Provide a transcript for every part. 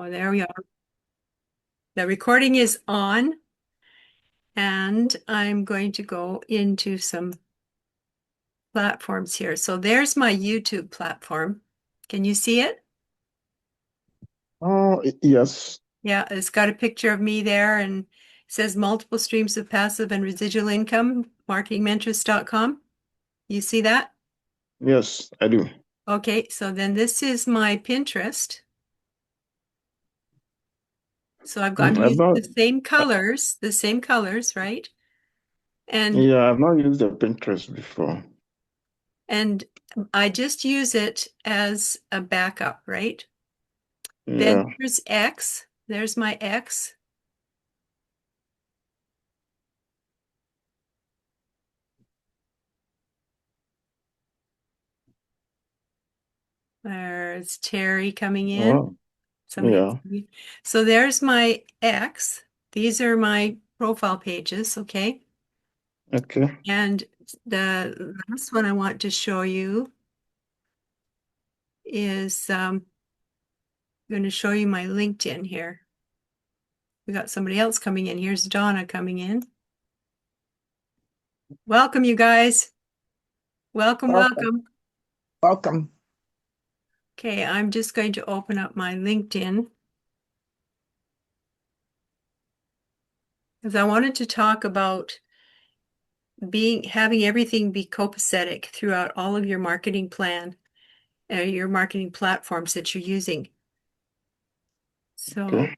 So there we are. The recording is on, and I'm going to go into some platforms here. So there's my YouTube platform. Can you see it? Oh, yes. Yeah, it's got a picture of me there and it says multiple streams of passive and residual income, marketingmentoress.com. You see that? Yes, I do. Okay, so then this is my Pinterest. So I'm I've using not, the same colors, right? And yeah, I've not used the Pinterest before. and I just use it as a backup, right? Then Yeah. there's X. There's my X. There's Terry coming in. Oh, Somebody. yeah. So there's my X. These are my profile pages, okay? Okay. And the last one I want to show you is I'm going to show you my LinkedIn here. We got somebody else coming in. Here's Donna coming in. Welcome, you guys. Welcome, Welcome. welcome. Welcome. Okay, I'm just going to open up my LinkedIn because I wanted to talk about having everything be copacetic throughout all of your marketing plan, your marketing platforms that you're using. So Okay.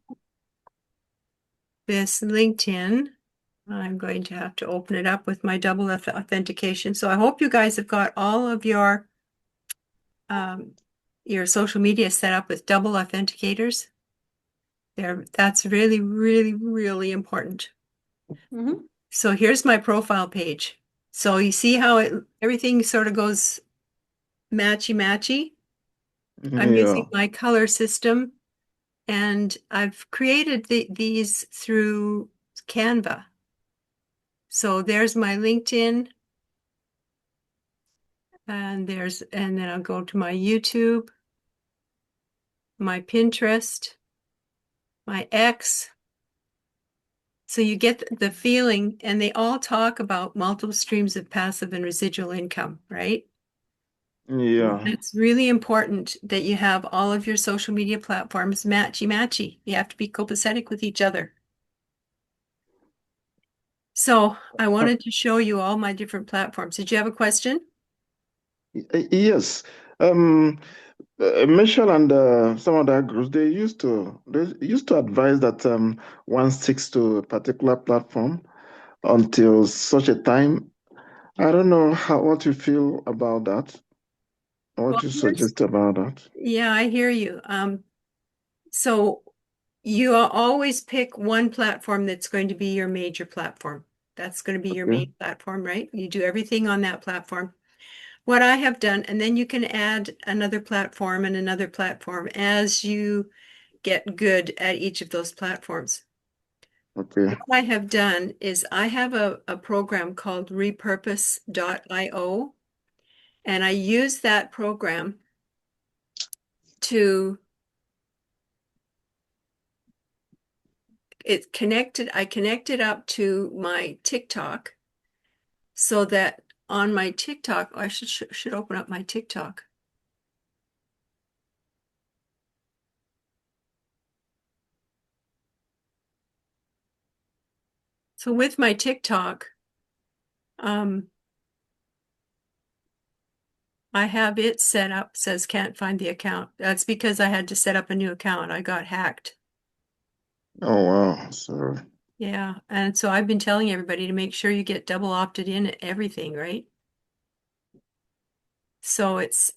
this LinkedIn, I'm going to have to open it up with my double authentication. So I hope you guys have got all of your social media set up with double authenticators. That's really, really, really important. Mhm. So here's my profile page. So you see how everything sort of goes matchy-matchy. I'm using Yeah. my color system, and I've created these through Canva. So there's my LinkedIn, and then I'll go to my YouTube, my Pinterest, my X. So you get the feeling, and they all talk about multiple streams of passive and residual income, right? Yeah. It's really important that you have all of your social media platforms matchy-matchy. You have to be copacetic with each other. So I Uh, wanted to show you all my different platforms. Did you have a question? yes. Um, Michelle and some other groups, they used to advise that one sticks to a particular platform until such a time. I don't know what you feel about that. Well, What you suggest about that. yeah, I hear you. So you always pick one platform that's going to be your major platform. That's going to be your Okay. main platform, right? You do everything on that platform. What I have done, and then you can add another platform and another platform as you get good at each of those platforms. Okay. What I have done is I have a program called Repurpose.io, and I use that program to I connected up to my TikTok so that on my TikTok, I should open up my TikTok. So with my TikTok, um, I have it set up, says can't find the account. That's because I had to set up a new account. I got hacked. Oh wow. So Yeah. And so I've been telling everybody to make sure you get double opted in at everything, right? So it's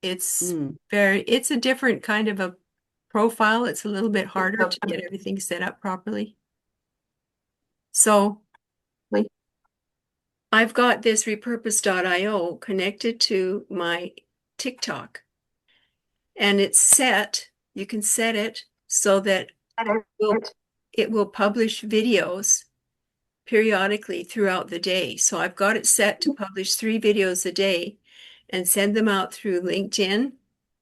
Mm. it's a different kind of a profile. It's a little bit harder to get everything set up properly. So I've got this repurpose.io connected to my TikTok, and it's set. You can set it so that will it will publish videos periodically throughout the day. So I've got it set to publish 3 videos a day and send them out through LinkedIn,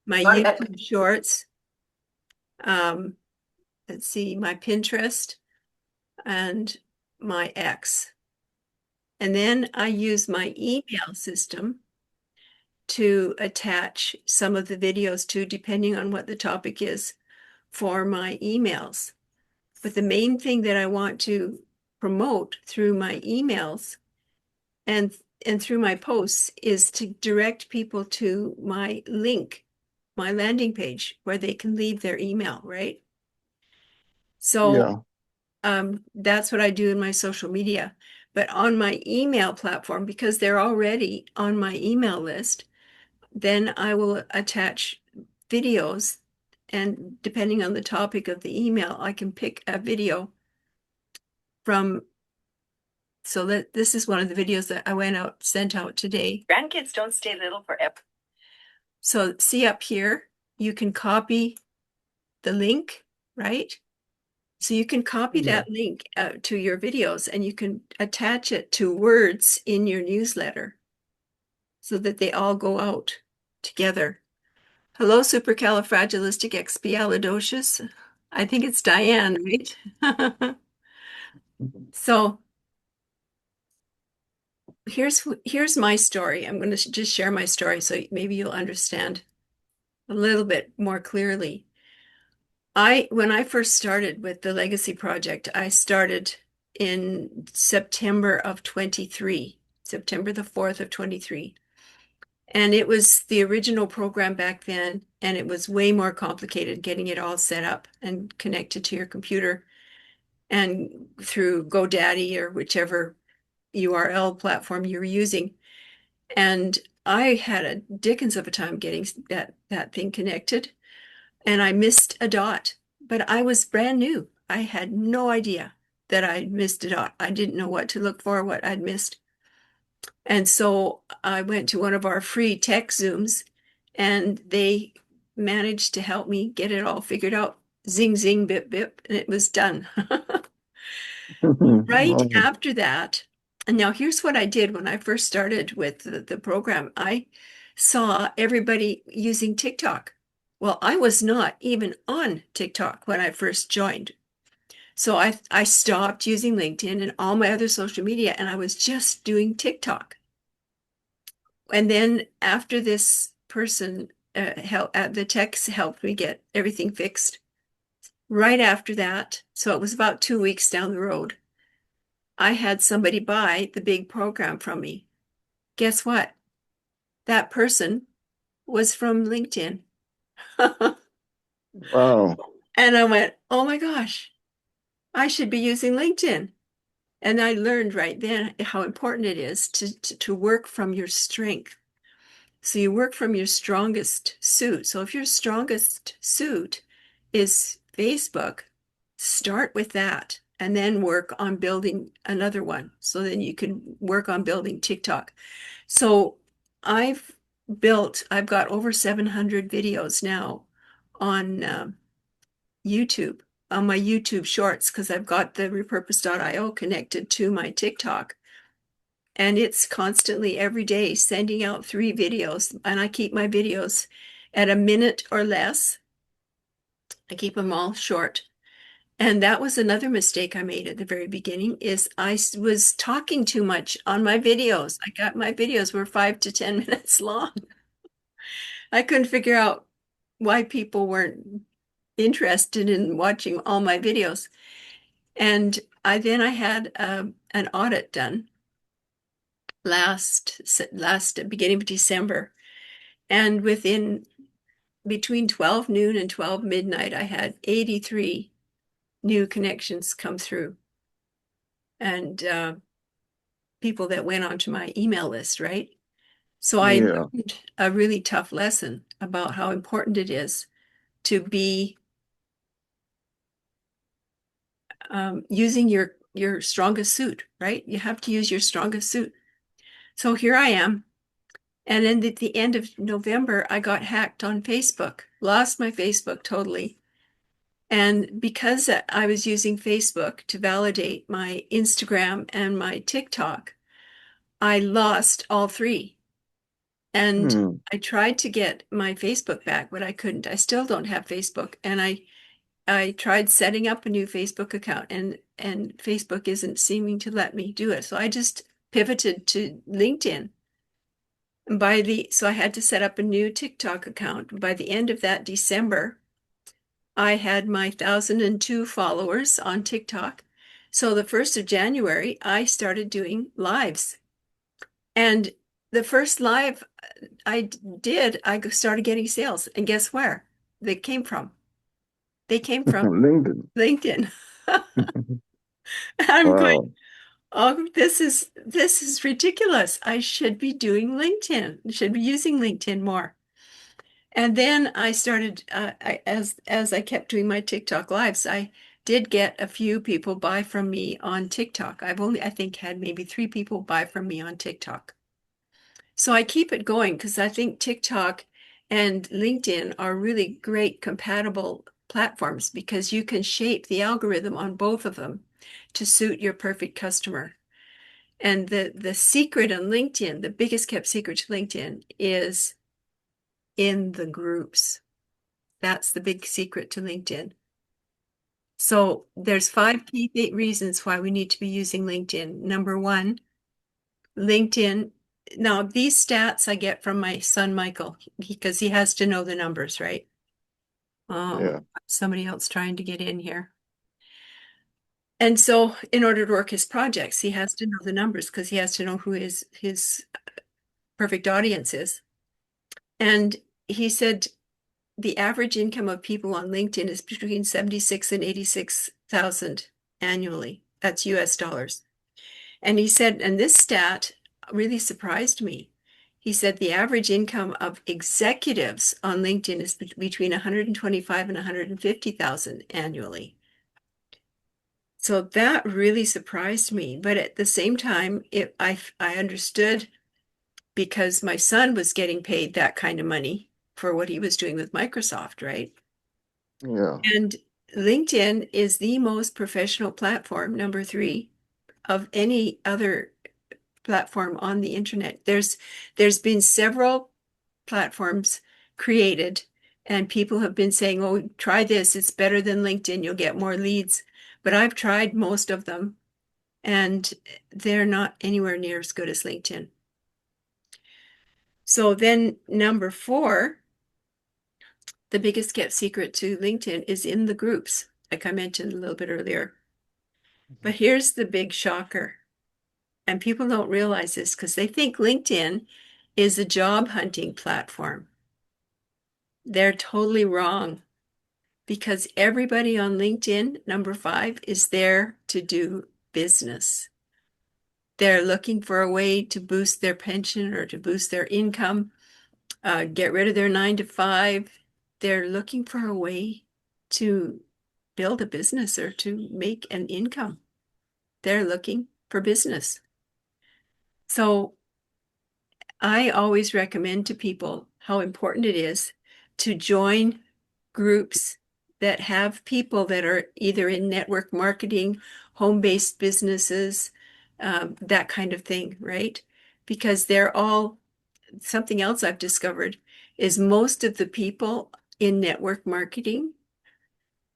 my YouTube shorts, let's see, my Pinterest and my X. And then I use my email system to attach some of the videos to, depending on what the topic is, for my emails. But the main thing that I want to promote through my emails and through my posts is to direct people to my link, my landing page, where they can leave their email, right? So that's what I do in my social media. But on my email platform, because they're already on my email list, then I will attach videos. And depending on the topic of the email, I can pick a video from. So that this is one of the videos that I sent out today. Grandkids don't stay little forever. So see up here, you can copy the link, right? So you can copy that link to your videos, and you can attach it to words in your newsletter so that they all go out together. Hello, supercalifragilisticexpialidocious. I think it's Diane, right? So here's my story. I'm going to just share my story so maybe you'll understand a little bit more clearly. When I first started with the Legacy Project, I started in September of 23, September the 4th of 23. And it was the original program back then, and it was way more complicated getting it all set up and connected to your computer and through GoDaddy or whichever URL platform you were using. And I had a dickens of a time getting that thing connected, and I missed a dot, but I was brand new. I had no idea that I'd missed a dot. I didn't know what to look for, what I'd missed. And so I went to one of our free tech Zooms, and they managed to help me get it all figured out. Zing, zing, bip, bip, and it was done. Right after that, and now here's what I did when I first started with the program. I saw everybody using TikTok. Well, I was not even on TikTok when I first joined. So I stopped using LinkedIn and all my other social media, and I was just doing TikTok. And then after this person the techs helped me get everything fixed. Right after that, so it was about 2 weeks down the road, I had somebody buy the big program from me. Guess what? That person was from LinkedIn. Wow. And I went, oh my gosh, I should be using LinkedIn. And I learned right then how important it is to work from your strength. So you work from your strongest suit. So if your strongest suit is Facebook, start with that and then work on building another one. So then you can work on building TikTok. So I've got over 700 videos now on YouTube, on my YouTube shorts, because I've got the repurpose.io connected to my TikTok. And it's constantly every day sending out 3 videos. And I keep my videos at a minute or less. I keep them all short. And that was another mistake I made at the very beginning, is I was talking too much on my videos. My videos were 5 to 10 minutes long. I couldn't figure out why people weren't interested in watching all my videos. And I had an audit done last beginning of December. And between 12 noon and 12 midnight, I had 83 new connections come through. And people that went onto my email list, right? So I learned a really tough lesson about how important it is to be using your strongest suit, right? You have to use your strongest suit. So here I am. And then at the end of November, I got hacked on Facebook, lost my Facebook totally. And because I was using Facebook to validate my Instagram and my TikTok, I lost all 3. And I tried to get my Facebook back, but I couldn't. I still don't have Facebook. And I tried setting up a new Facebook account and Facebook isn't seeming to let me do it. So I just pivoted to LinkedIn. And so I had to set up a new TikTok account. By the end of that December, I had my 1,002 followers on TikTok. So the 1st of January, I started doing lives. And the first live I did, I started getting sales. And guess where they came from? They came from LinkedIn. LinkedIn. I'm going, Wow. oh, this is ridiculous. I should be doing LinkedIn. I should be using LinkedIn more. And then I started, as I kept doing my TikTok lives, I did get a few people buy from me on TikTok. I've only, I think, had maybe 3 people buy from me on TikTok. So I keep it going because I think TikTok and LinkedIn are really great compatible platforms because you can shape the algorithm on both of them to suit your perfect customer. And the secret on LinkedIn, the biggest kept secret to LinkedIn is in the groups. That's the big secret to LinkedIn. So there's 5 key reasons why we need to be using LinkedIn. Number one, LinkedIn. Now, these stats I get from my son, Michael, because he has to know the numbers, right? Yeah. Somebody else trying to get in here. And so in order to work his projects, he has to know the numbers because he has to know who his perfect audience is. And he said the average income of people on LinkedIn is between 76 and 86,000 annually. That's US dollars. And he said, and this stat really surprised me. He said the average income of executives on LinkedIn is between 125 and 150,000 annually. So that really surprised me. But at the same time, I understood because my son was getting paid that kind of money for what he was doing with Microsoft, right? Yeah. And LinkedIn is the most professional platform, number 3, of any other platform on the internet. There's been several platforms created and people have been saying, oh, try this, it's better than LinkedIn, you'll get more leads. But I've tried most of them and they're not anywhere near as good as LinkedIn. So then number 4, the biggest kept secret to LinkedIn is in the groups, like I mentioned a little bit earlier. But here's the big shocker. And people don't realize this because they think LinkedIn is a job hunting platform. They're totally wrong because everybody on LinkedIn, number 5, is there to do business. They're looking for a way to boost their pension or to boost their income, get rid of their 9 to 5. They're looking for a way to build a business or to make an income. They're looking for business. So I always recommend to people how important it is to join groups that have people that are either in network marketing, home-based businesses, that kind of thing, right? Because they're all, something else I've discovered is most of the people in network marketing,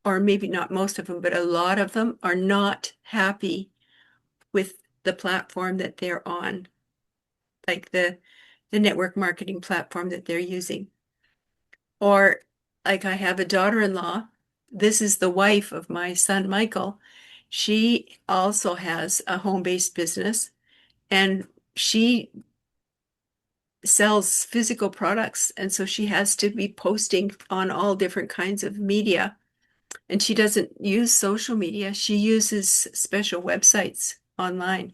or maybe not most of them, but a lot of them are not happy with the platform that they're on, like the network marketing platform that they're using. Or like I have a daughter-in-law. This is the wife of my son, Michael. She also has a home-based business and she sells physical products. And so she has to be posting on all different kinds of media. And she doesn't use social media. She uses special websites online.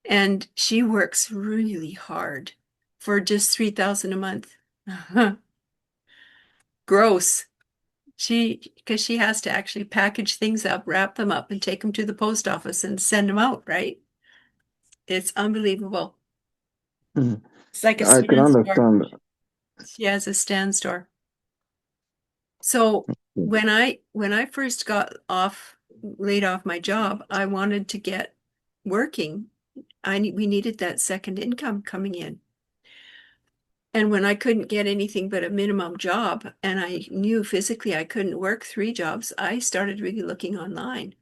And she works really hard for just $3,000 a month. Gross. Because she has to actually package things up, wrap them up, and take them to the post office and send them out, right? It's unbelievable. Mhm. It's like a I can stand store. understand. She has a stand store. So when I first got laid off my job, I wanted to get working. We needed that second income coming in. And when I couldn't get anything but a minimum job, and I knew physically I couldn't work 3 jobs, I started really looking online.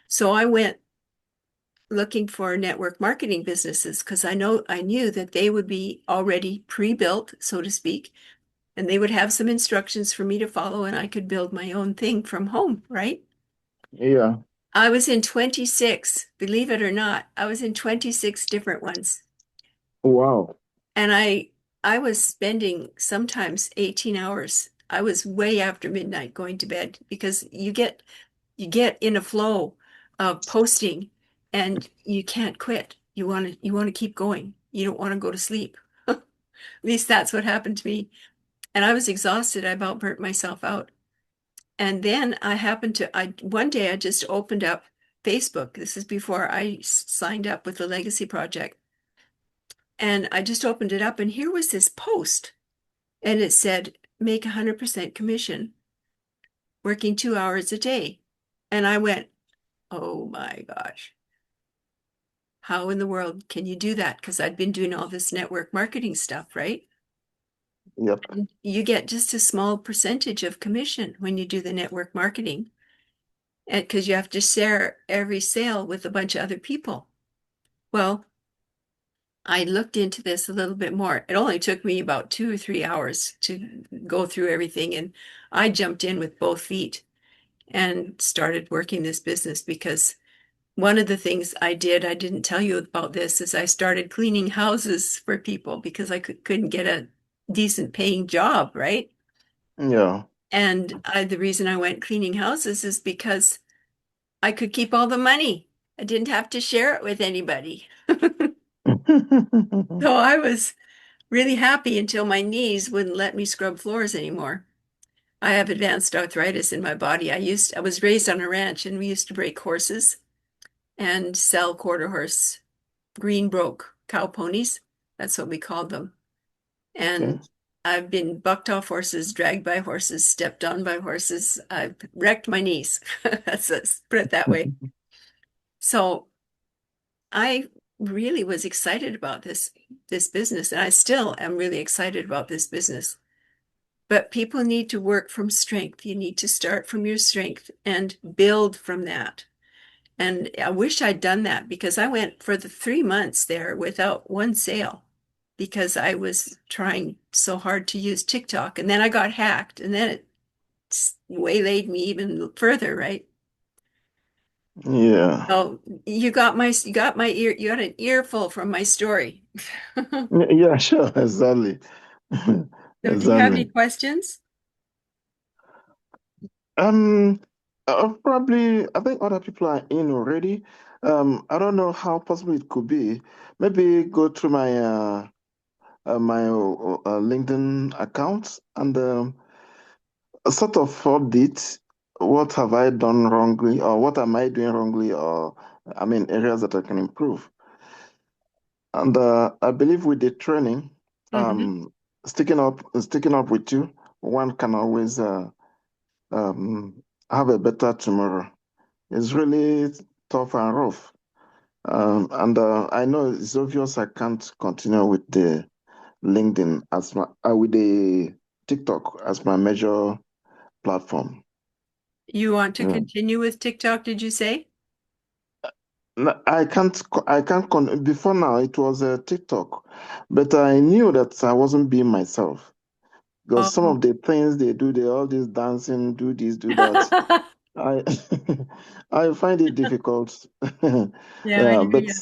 So I went looking for network marketing businesses because I knew that they would be already pre-built, so to speak, and they would have some instructions for me to follow, and I could build my own thing from home, right? Yeah. I was in 26, believe it or not, I was in 26 different ones. Wow. And I was spending sometimes 18 hours. I was way after midnight going to bed because you get in a flow of posting and you can't quit. You want to keep going. You don't want to go to sleep. At least that's what happened to me. And I was exhausted. I about burnt myself out. And then I one day I just opened up Facebook. This is before I signed up with the Legacy Project. And I just opened it up and here was this post and it said, make 100% commission working 2 hours a day. And I went, oh my gosh, how in the world can you do that? Because I'd been doing all this network marketing stuff, right? Yep. And you get just a small percentage of commission when you do the network marketing. And because you have to share every sale with a bunch of other people. Well, I looked into this a little bit more. It only took me about 2 or 3 hours to go through everything. And I jumped in with both feet and started working this business because one of the things I didn't tell you about this, is I started cleaning houses for people because I couldn't get a decent paying job, right? Yeah. And the reason I went cleaning houses is because I could keep all the money. I didn't have to share it with anybody. So I was really happy until my knees wouldn't let me scrub floors anymore. I have advanced arthritis in my body. I was raised on a ranch and we used to break horses and sell quarter horse green broke cow ponies. That's what we called them. Okay. And I've been bucked off horses, dragged by horses, stepped on by horses. I've wrecked my knees. Let's put it that way. So I really was excited about this business, and I still am really excited about this business. But people need to work from strength. You need to start from your strength and build from that. And I wish I'd done that because I went for the 3 months there without one sale because I was trying so hard to use TikTok. And then I got hacked, and then it waylaid me even further, right? Yeah. Oh, you got my ear, you got an earful from my story. Yeah, sure. Exactly. So do you have any Exactly. questions? Um, Probably, I think other people are in already. I don't know how possible it could be. Maybe go through my LinkedIn account and sort of update what have I done wrongly or what am I doing wrongly or I mean areas that I can improve. And I believe with the training, Mm-hmm. um, sticking up with you, one can always um, have a better tomorrow. It's really tough and rough. And I know it's obvious I can't continue with the LinkedIn as my with the TikTok as my major platform. You want to Yeah. continue with TikTok, did you say? I can't. Before now, it was a TikTok, but I knew that I wasn't being myself because some Oh. of the things they do, they all this dancing, do this, do that. I I find it difficult. Yeah, I Yeah, hear but you.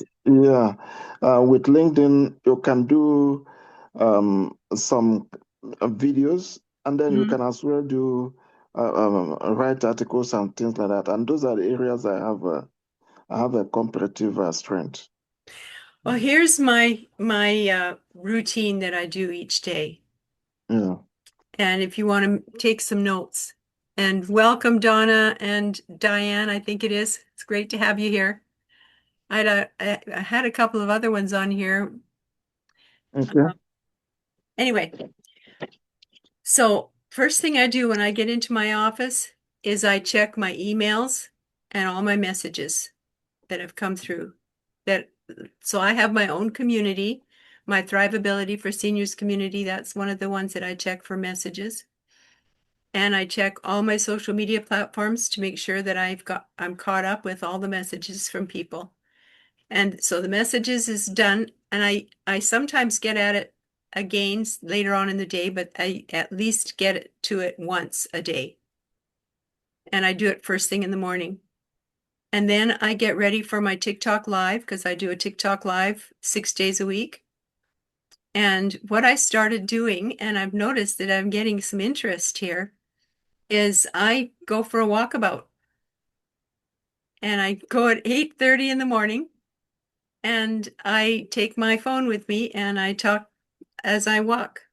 yeah, with LinkedIn, you can do some videos, and then you Mhm. can as well do write articles and things like that. And those are the areas I have a comparative strength. Well, here's my routine that I do each day. Yeah. And if you want to take some notes. And welcome, Donna and Diane, I think it is. It's great to have you here. I had a couple of other ones on here. Okay. Anyway, so first thing I do when I get into my office is I check my emails and all my messages that have come through. That so I have my own community My thrivability for seniors community, that's one of the ones that I check for messages. And I check all my social media platforms to make sure that I'm caught up with all the messages from people. And so the messages is done, and I sometimes get at it again later on in the day, but I at least get to it once a day. And I do it first thing in the morning. And then I get ready for my TikTok live, because I do a TikTok live 6 days a week. And what I started doing, and I've noticed that I'm getting some interest here, is I go for a walkabout. And I go at 8:30 in the morning, and I take my phone with me and I talk as I walk.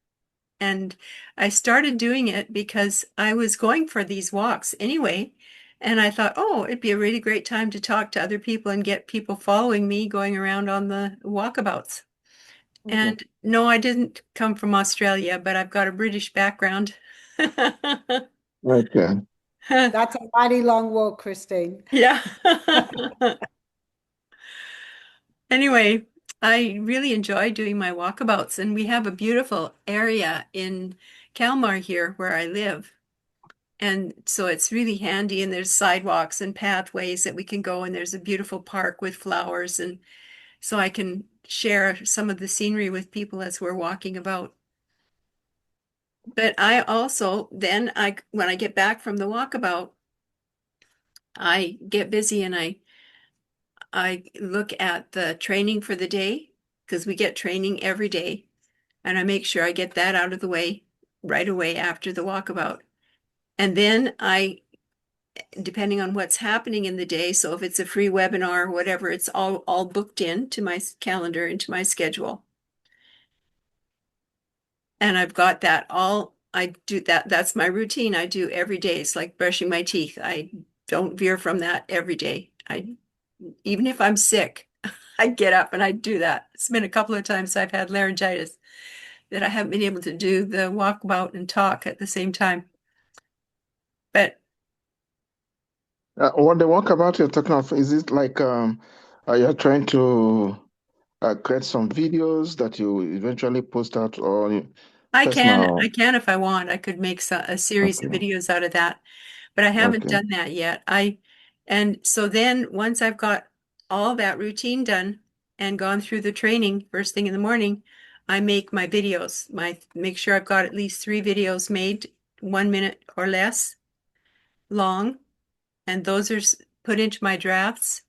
And I started doing it because I was going for these walks anyway. And I thought, oh, it'd be a really great time to talk to other people and get people following me going around on the walkabouts. And no, I didn't come from Australia, but I've got a British background. Okay. That's a mighty long walk, Christine. Yeah. Anyway, I really enjoy doing my walkabouts, and we have a beautiful area in Kalmar here where I live. And so it's really handy, and there's sidewalks and pathways that we can go, and there's a beautiful park with flowers, and so I can share some of the scenery with people as we're walking about. But I also then when I get back from the walkabout, I get busy and I look at the training for the day, because we get training every day, and I make sure I get that out of the way right away after the walkabout. And then depending on what's happening in the day, so if it's a free webinar or whatever, it's all booked into my calendar, into my schedule. And I've got that all, I do that, that's my routine. I do every day. It's like brushing my teeth. I don't veer from that every day. Even if I'm sick, I get up and I do that. It's been a couple of times I've had laryngitis that I haven't been able to do the walkabout and talk at the same time. But What the walkabout you're talking of, is it like you're trying to create some videos that you eventually post out, or I personal? can if I want. I could make a series of Okay. videos out of that, but I haven't Okay. done that yet. And so then once I've got all that routine done and gone through the training first thing in the morning, I make my videos. Make sure I've got at least 3 videos made, 1 minute or less long, and those are put into my drafts.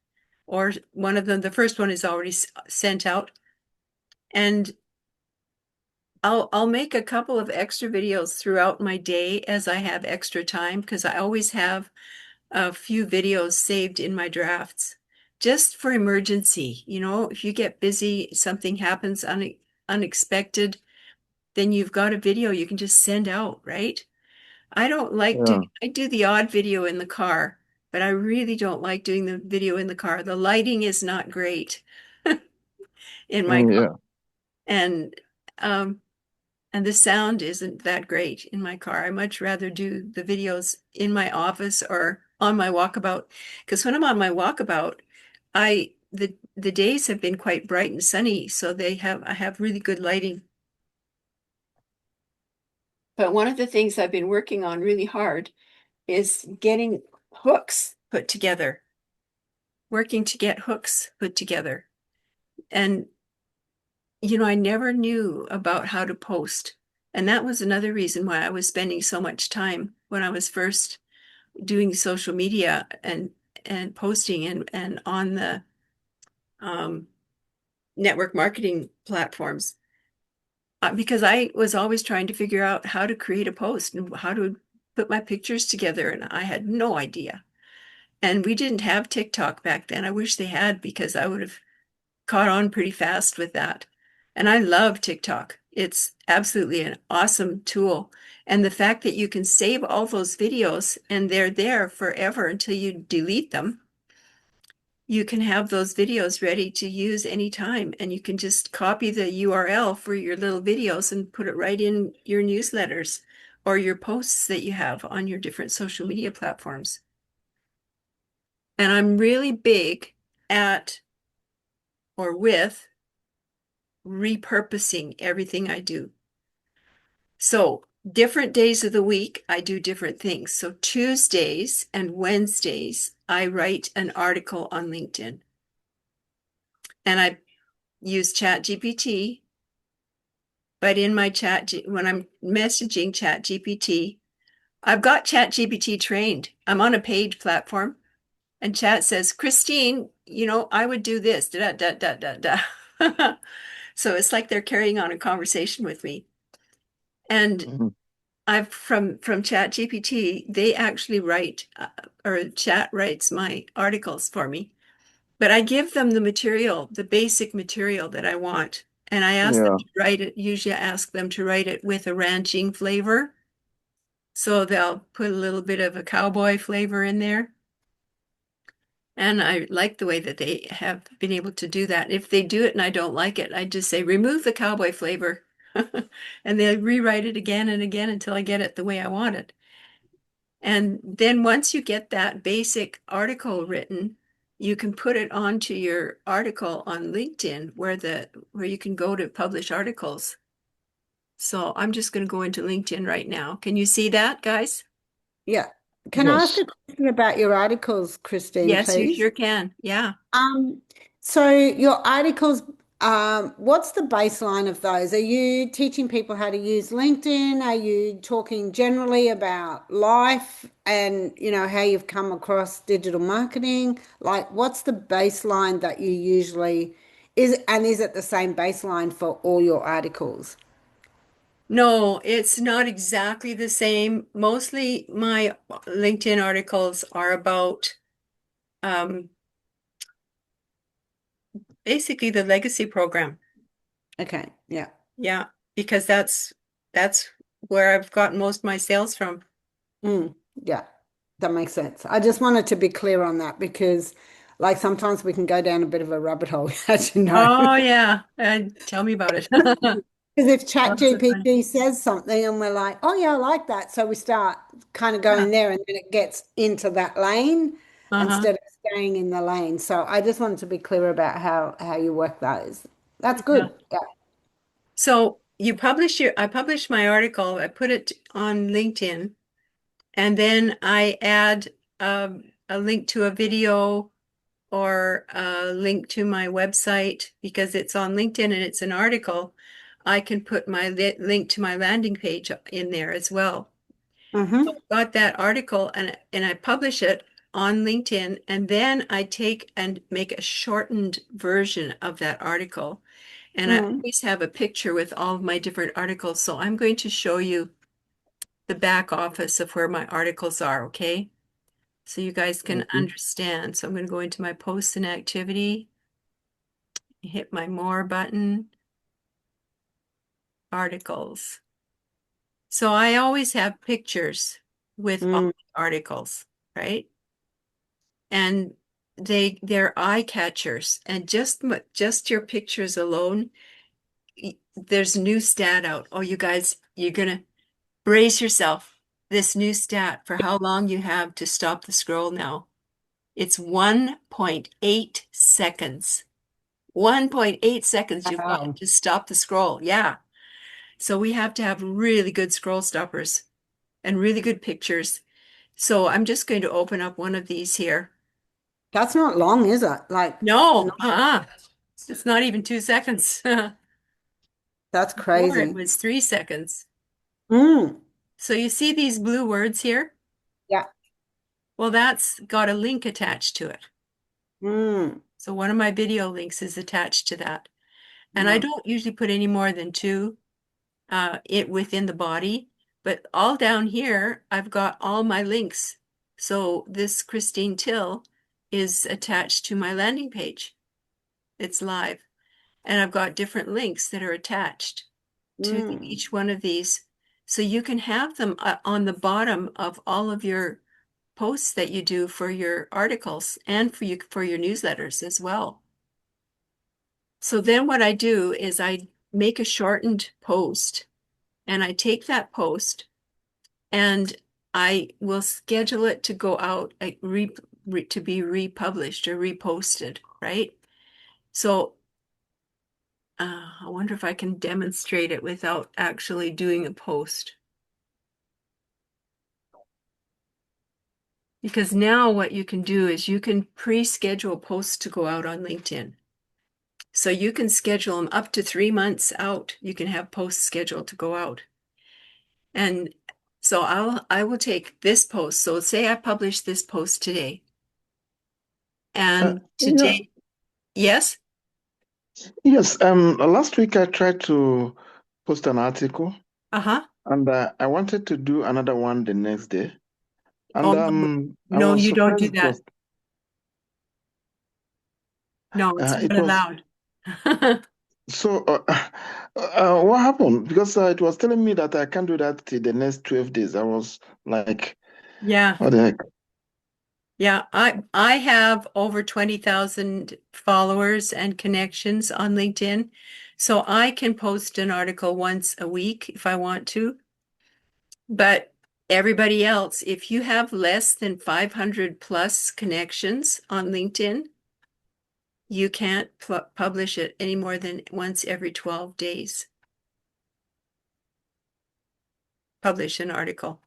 Or one of them, the first one is already sent out, and I'll make a couple of extra videos throughout my day as I have extra time, because I always have a few videos saved in my drafts just for emergency. You know, if you get busy, something happens unexpected, then you've got a video you can just send out, right? I don't like Yeah. I do the odd video in the car, but I really don't like doing the video in the car. The lighting is not great in my car. Yeah. And um, and the sound isn't that great in my car. I much rather do the videos in my office or on my walkabout. Because when I'm on my walkabout, the days have been quite bright and sunny, so I have really good lighting. But one of the things I've been working on really hard is getting hooks put together, working to get hooks put together. And I never knew about how to post. And that was another reason why I was spending so much time when I was first doing social media and posting and on the um, network marketing platforms. Because I was always trying to figure out how to create a post and how to put my pictures together, and I had no idea. And we didn't have TikTok back then. I wish they had, because I would have caught on pretty fast with that. And I love TikTok. It's absolutely an awesome tool. And the fact that you can save all those videos and they're there forever until you delete them, you can have those videos ready to use anytime. And you can just copy the URL for your little videos and put it right in your newsletters or your posts that you have on your different social media platforms. And I'm really big at or with repurposing everything I do. So different days of the week, I do different things. So Tuesdays and Wednesdays, I write an article on LinkedIn. And I use ChatGPT, but in my when I'm messaging ChatGPT, I've got ChatGPT trained. I'm on a paid platform, and Chat says, Christine, I would do this. Da, da, da, da, da. So it's like they're carrying on a conversation with me. And Mhm. I've from ChatGPT, they actually write or Chat writes my articles for me. But I give them the material, the basic material that I want. And I ask them Yeah. to write it, usually I ask them to write it with a ranching flavor. So they'll put a little bit of a cowboy flavor in there. And I like the way that they have been able to do that. If they do it and I don't like it, I just say, remove the cowboy flavor. And they rewrite it again and again until I get it the way I want it. And then once you get that basic article written, you can put it onto your article on LinkedIn where you can go to publish articles. So I'm just going to go into LinkedIn right now. Can you see that, guys? Yeah. Can I ask Yes. a question about your articles, Christine, Yes, you please? sure can. Yeah. Um, so your articles, what's the baseline of those? Are you teaching people how to use LinkedIn? Are you talking generally about life and, how you've come across digital marketing? Like, what's the baseline that you usually is it the same baseline for all your articles? No, it's not exactly the same. Mostly my LinkedIn articles are about um, basically the legacy program. Okay, yeah. Yeah, because that's where I've gotten most of my sales from. Yeah, that makes sense. I just wanted to be clear on that because, like, sometimes we can go down a bit of a rabbit hole, as you know. Oh yeah, tell me about it. Because if Lots of fun. ChatGPT says something and we're like, oh, yeah, I like that. So we start kind of Yeah. going there and then it gets into that lane Uh-huh. instead of staying in the lane. So I just wanted to be clear about how you work those. That's Yeah. good. Yeah. So I publish my article, I put it on LinkedIn, and then I add a link to a video or a link to my website because it's on LinkedIn and it's an article. I can put my link to my landing page in there as well. Mm-hmm. Got that article and I publish it on LinkedIn, and then I take and make a shortened version of that article. And I Mm-hmm. always have a picture with all of my different articles. So I'm going to show you the back office of where my articles are, okay? So you guys can Okay. understand. So I'm going to go into my posts and activity, hit my more button, articles. So I always have pictures with all Mm. the articles, right? And they're eye catchers. And just your pictures alone, there's a new stat out. Oh, you guys, you're gonna brace yourself. This new stat for how long you have to stop the scroll now. It's 1.8 seconds. 1.8 seconds you've got Wow. to stop the scroll. Yeah. So we have to have really good scroll stoppers and really good pictures. So I'm just going to open up one of these here. That's not long, is it? Like, No, it's not even 2 seconds. that's Before it crazy. was 3 seconds. Mm. So you see these blue words here? Yeah. Well, that's got a link attached to it. Mm. So one of my video links is attached to that. And I Yeah. don't usually put any more than two it within the body, but all down here, I've got all my links. So this Christine Till is attached to my landing page. It's live. And I've got different links that are attached to Mm. each one of these. So you can have them on the bottom of all of your posts that you do for your articles and for your newsletters as well. So then what I do is I make a shortened post and I take that post and I will schedule it to go out to be republished or reposted, right? So I wonder if I can demonstrate it without actually doing a post. Because now what you can do is you can pre-schedule posts to go out on LinkedIn. So you can schedule them up to 3 months out. You can have posts scheduled to go out. And so I will take this post. So say I publish this post today. And Yeah. today, yes? Yes. Last week I tried to post an article, Uh-huh. and I wanted to do another one the next day, and Oh, no, I no, was you don't do surprised that. No, it's it not was allowed. so. What happened? Because it was telling me that I can't do that till the next 12 days. I was like, Yeah. what the heck? Yeah, I have over 20,000 followers and connections on LinkedIn. So I can post an article once a week if I want to. But everybody else, if you have less than 500 plus connections on LinkedIn, you can't publish it any more than once every 12 days. Publish an article.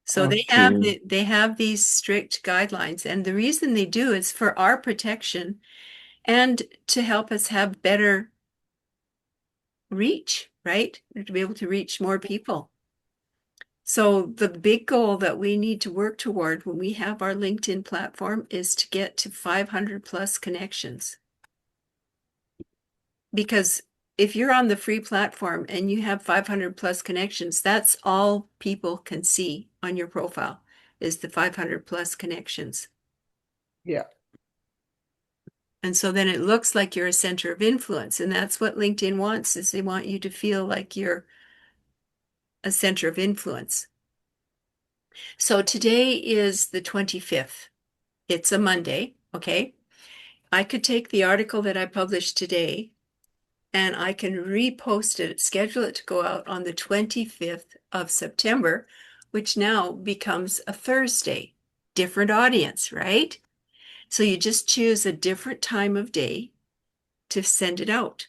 So Okay. they have these strict guidelines, and the reason they do is for our protection and to help us have better reach, right? To be able to reach more people. So the big goal that we need to work toward when we have our LinkedIn platform is to get to 500 plus connections. Because if you're on the free platform and you have 500 plus connections, that's all people can see on your profile is the 500 plus connections. Yeah. And so then it looks like you're a center of influence. And that's what LinkedIn wants, is they want you to feel like you're a center of influence. So today is the 25th. It's a Monday, okay? I could take the article that I published today and I can repost it, schedule it to go out on the 25th of September, which now becomes a Thursday. Different audience, right? So you just choose a different time of day to send it out.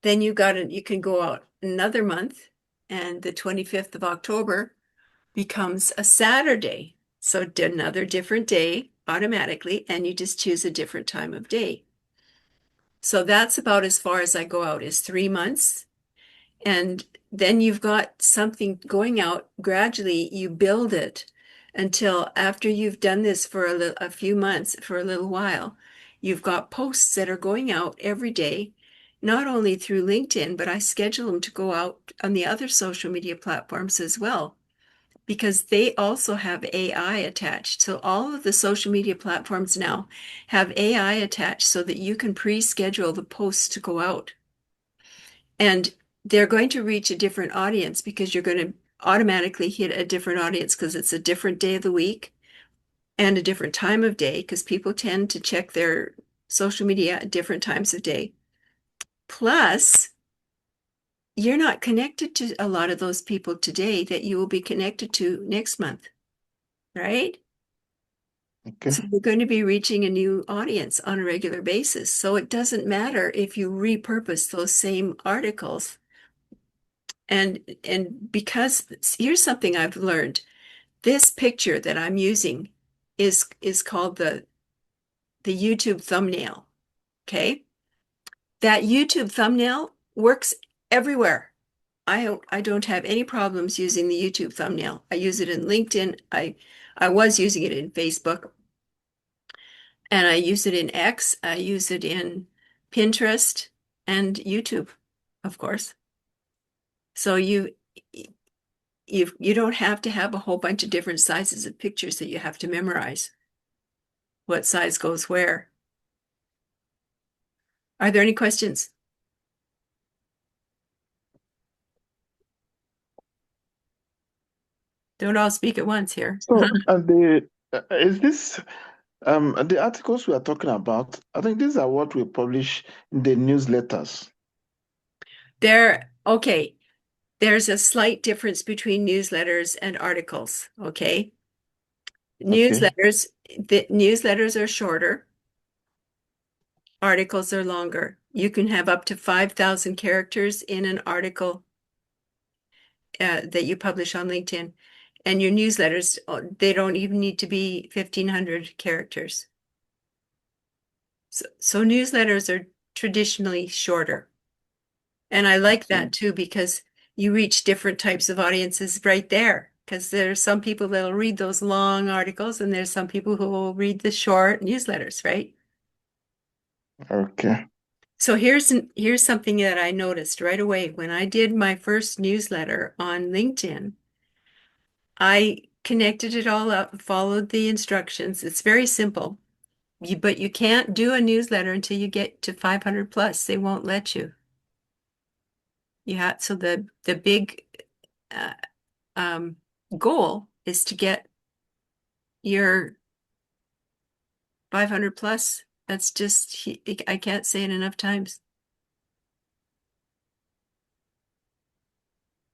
Then you can go out another month, and the 25th of October becomes a Saturday. So another different day automatically, and you just choose a different time of day. So that's about as far as I go out is 3 months. And then you've got something going out gradually, you build it until after you've done this for a few months, for a little while, you've got posts that are going out every day, not only through LinkedIn, but I schedule them to go out on the other social media platforms as well, because they also have AI attached. So all of the social media platforms now have AI attached so that you can pre-schedule the posts to go out. And they're going to reach a different audience because you're going to automatically hit a different audience because it's a different day of the week and a different time of day because people tend to check their social media at different times of day. Plus, you're not connected to a lot of those people today that you will be connected to next month, right? Okay. So you're going to be reaching a new audience on a regular basis. So it doesn't matter if you repurpose those same articles. And because here's something I've learned. This picture that I'm using is called the YouTube thumbnail. Okay. That YouTube thumbnail works everywhere. I don't have any problems using the YouTube thumbnail. I use it in LinkedIn. I was using it in Facebook, and I use it in X. I use it in Pinterest and YouTube, of course. So you don't have to have a whole bunch of different sizes of pictures that you have to memorize. What size goes where? Are there any questions? Don't all speak at once here. So, the is this the articles we are talking about? I think these are what we publish in the newsletters. Okay. There's a slight difference between newsletters and articles. Okay. Okay. The newsletters are shorter. articles are longer. You can have up to 5,000 characters in an article that you publish on LinkedIn. And your newsletters, they don't even need to be 1,500 characters. So newsletters are traditionally shorter. And I like that too, because you reach different types of audiences right there. Because there's some people that'll read those long articles, and there's some people who will read the short newsletters, right? Okay. So here's something that I noticed right away. When I did my first newsletter on LinkedIn, I connected it all up, followed the instructions. It's very simple. But you can't do a newsletter until you get to 500 plus. They won't let you. So the big uh, goal is to get your 500 plus. That's just, I can't say it enough times.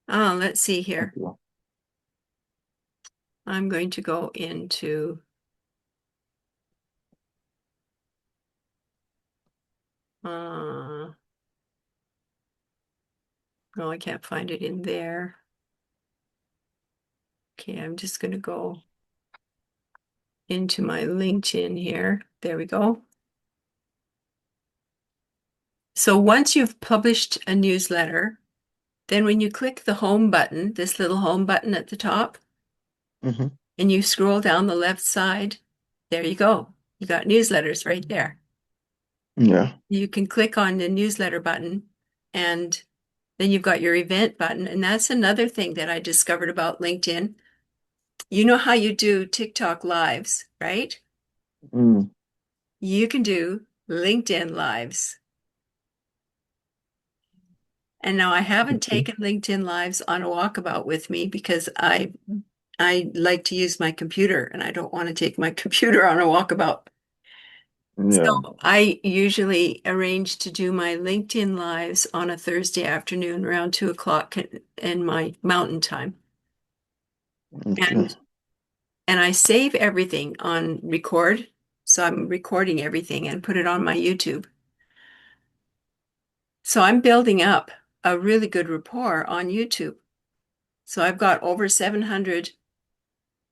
Oh, let's see here. I'm going to go into no, I can't find it in there. Okay, I'm just going to go into my LinkedIn here. There we go. So once you've published a newsletter, then when you click the home button, this little home button at the top, Mm-hmm. and you scroll down the left side, there you go. You got newsletters right there. Yeah. You can click on the newsletter button, and then you've got your event button. And that's another thing that I discovered about LinkedIn. You know how you do TikTok lives, right? Mm. You can do LinkedIn lives. And now I haven't Okay. taken LinkedIn lives on a walkabout with me because I like to use my computer and I don't want to take my computer on a walkabout. Yeah. So I usually arrange to do my LinkedIn lives on a Thursday afternoon around 2 o'clock in my mountain time. Okay. And and I save everything on record. So I'm recording everything and put it on my YouTube. So I'm building up a really good rapport on YouTube. So I've got over 700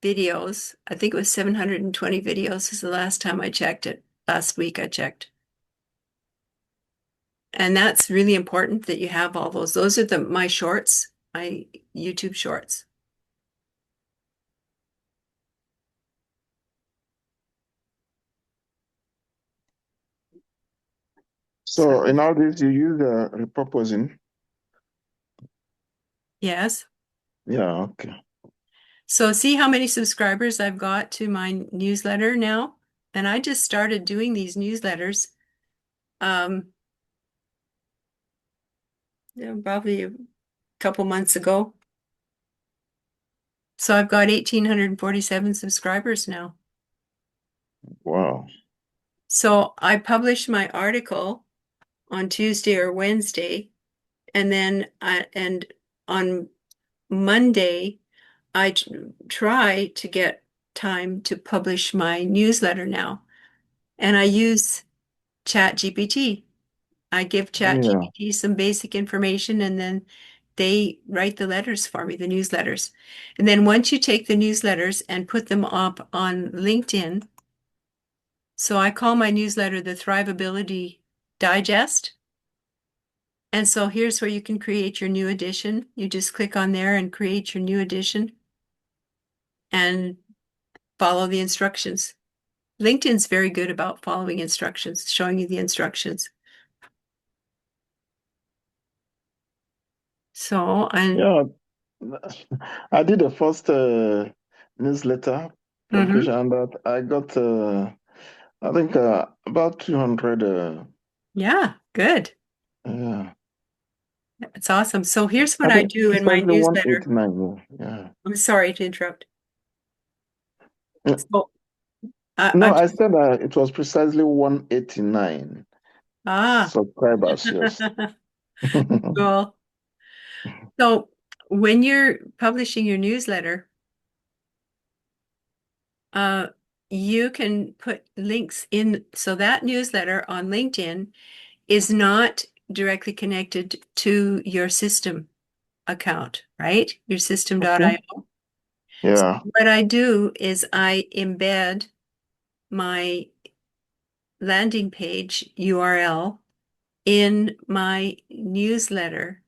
videos. I think it was 720 videos is the last time I checked it. Last week I checked. And that's really important that you have all those. Those are my shorts, my YouTube shorts. So in all this, you use repurposing. Yes. Yeah. Okay. So see how many subscribers I've got to my newsletter now? And I just started doing these newsletters um, probably a couple months ago. So I've got 1,847 subscribers now. Wow. So I publish my article on Tuesday or Wednesday, and then and on Monday I try to get time to publish my newsletter now. And I use ChatGPT. I give Yeah. ChatGPT some basic information, and then they write the letters for me, the newsletters. And then once you take the newsletters and put them up on LinkedIn, so I call my newsletter the Thrivability Digest. And so here's where you can create your new edition. You just click on there and create your new edition and follow the instructions. LinkedIn's very good about following instructions, showing you the instructions. So, Yeah. I did the first newsletter mhm. publication, and that I got I think about 200. Yeah, good. Yeah. It's awesome. So here's I what I think do in my precisely newsletter. 189. Yeah. I'm sorry to interrupt. Yeah. So, No, I'm I said it was precisely 189 ah, subscribers. Yes. cool. So when you're publishing your newsletter, uh, you can put links in. So that newsletter on LinkedIn is not directly connected to your system account, right? Your Okay. system.io. So Yeah. what I do is I embed my landing page URL in my newsletter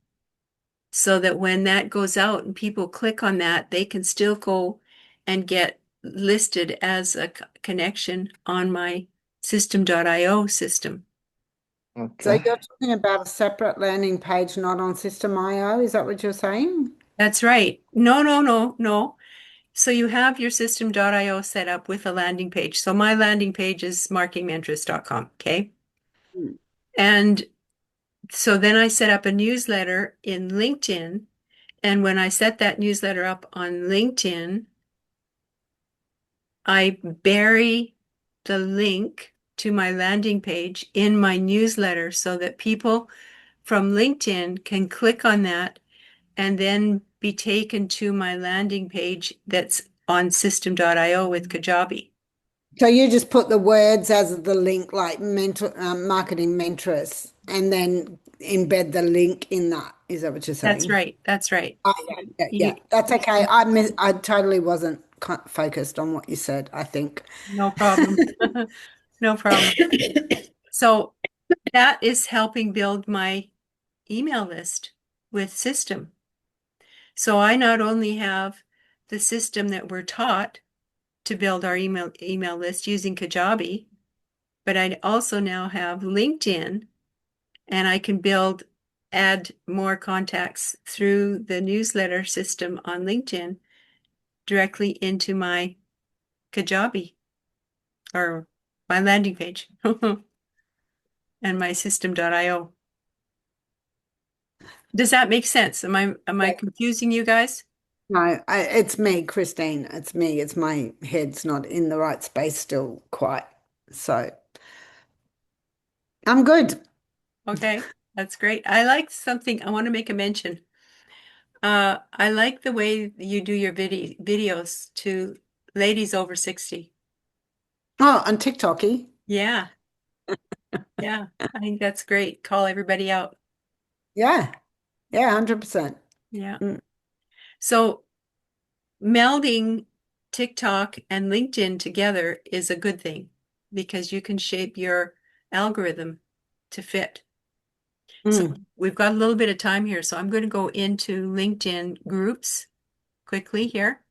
so that when that goes out and people click on that, they can still go and get listed as a connection on my system.io system. So Okay. you're talking about a separate landing page, not on System.io. Is that what you're saying? That's right. No, no, no, no. So you have your system.io set up with a landing page. So my landing page is markingmentress.com, okay? Mm. And so then I set up a newsletter in LinkedIn. And when I set that newsletter up on LinkedIn, I bury the link to my landing page in my newsletter so that people from LinkedIn can click on that and then be taken to my landing page that's on system.io with Kajabi. So you just put the words as the link, like mentor, marketing mentoress, and then embed the link in that. Is that what you're That's saying? right. That's right. Oh, yeah, yeah, yeah. That's okay. I totally wasn't focused on what you said, I think. No problem. No problem. So that is helping build my email list with system. So I not only have the system that we're taught to build our email list using Kajabi, but I also now have LinkedIn and I can add more contacts through the newsletter system on LinkedIn directly into my Kajabi or my landing page and my system.io. Does that make sense? Am I confusing you guys? No, it's me, Christine. It's me. It's my head's not in the right space still quite. So I'm good. Okay, that's great. I like something. I want to make a mention. I like the way you do your videos to ladies over 60. Oh, on TikToky. Yeah, yeah. I think that's great. Call everybody out. Yeah. Yeah, 100%. Yeah. Mm. So melding TikTok and LinkedIn together is a good thing because you can shape your algorithm to fit. So Mm. we've got a little bit of time here. So I'm going to go into LinkedIn groups quickly here.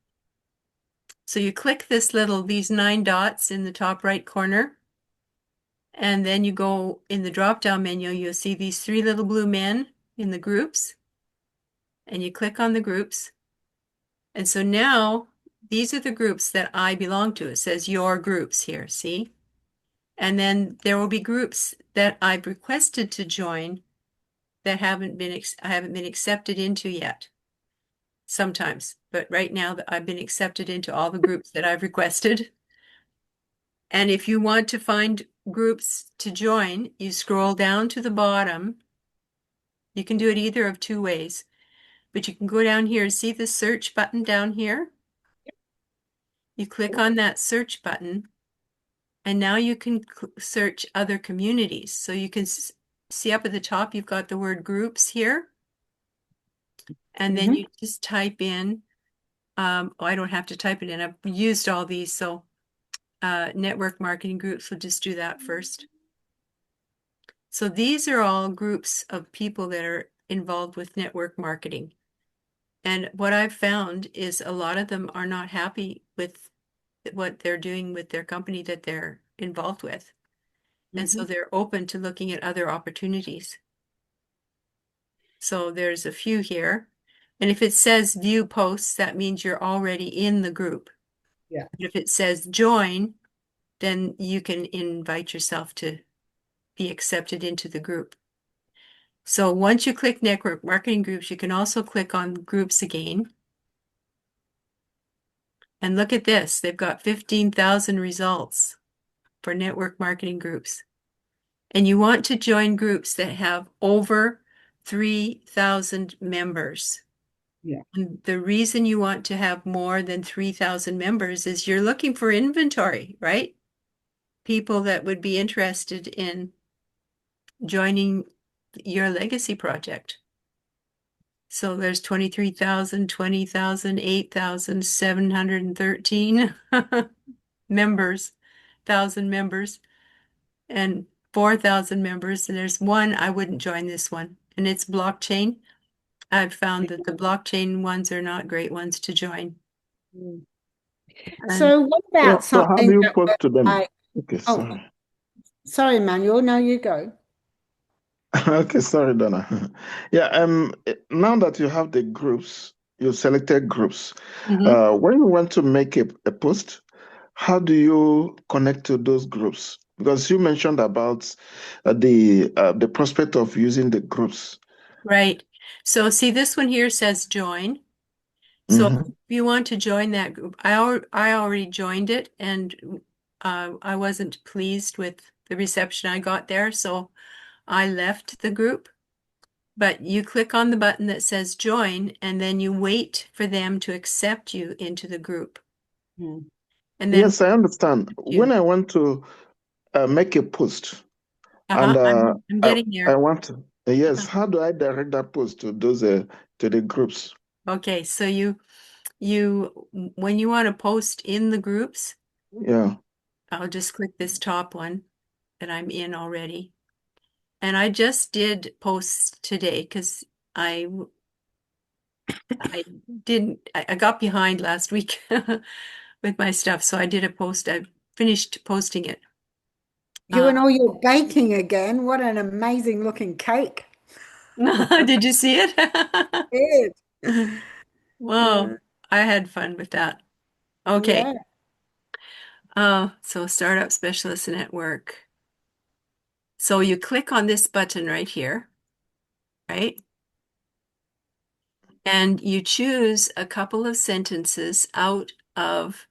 So you click these 9 dots in the top right corner, and then you go in the drop-down menu, you'll see these 3 little blue men in the groups, and you click on the groups. And so now these are the groups that I belong to. It says your groups here, see? And then there will be groups that I've requested to join that I haven't been accepted into yet. Sometimes, but right now I've been accepted into all the groups that I've requested. And if you want to find groups to join, you scroll down to the bottom. You can do it either of 2 ways, but you can go down here, see the search button down here? You click on that search button, and now you can search other communities. So you can see up at the top, you've got the word groups here, and then Mhm. you just type in, I don't have to type it in. I've used all these, so network marketing groups, we'll just do that first. So these are all groups of people that are involved with network marketing. And what I've found is a lot of them are not happy with what they're doing with their company that they're involved with. And so Mhm. they're open to looking at other opportunities. So there's a few here. And if it says view posts, that means you're already in the group. Yeah. But if it says join, then you can invite yourself to be accepted into the group. So once you click network marketing groups, you can also click on groups again. And look at this, they've got 15,000 results for network marketing groups. And you want to join groups that have over 3,000 members. Yeah. And the reason you want to have more than 3,000 members is you're looking for inventory, right? People that would be interested in joining your legacy project. So there's 23,000, 20,000, 8,713 members, 1,000 members, and 4,000 members. And there's one, I wouldn't join this one, and it's blockchain. I've found that the blockchain ones are not great ones to join. Mm. And So what about So how do something you that post to them? like, Okay, oh, sorry. sorry, Manuel, no, you go. Okay, sorry, Donna. Yeah, now that you have the groups, you selected groups. Mhm. When you want to make a post, how do you connect to those groups? Because you mentioned about the prospect of using the groups. Right. So see, this one here says join. So Hmm. if you want to join that group, I already joined it, and I wasn't pleased with the reception I got there, so I left the group. But you click on the button that says join, and then you wait for them to accept you into the group. Mm. And then Yes, I understand. When you, I want to make a post and I'm getting I there. want to, yes, how do I direct that post to those to the groups? Okay, so when you want to post in the groups, Yeah. I'll just click this top one that I'm in already. And I just did posts today because I I I got behind last week with my stuff, so I did a post. I finished posting it. You and all your baking again. What an amazing looking cake. Did you see it? Good. Whoa, I had fun with that. Okay. Yeah. So Startup Specialist Network. So you click on this button right here, right? And you choose a couple of sentences out of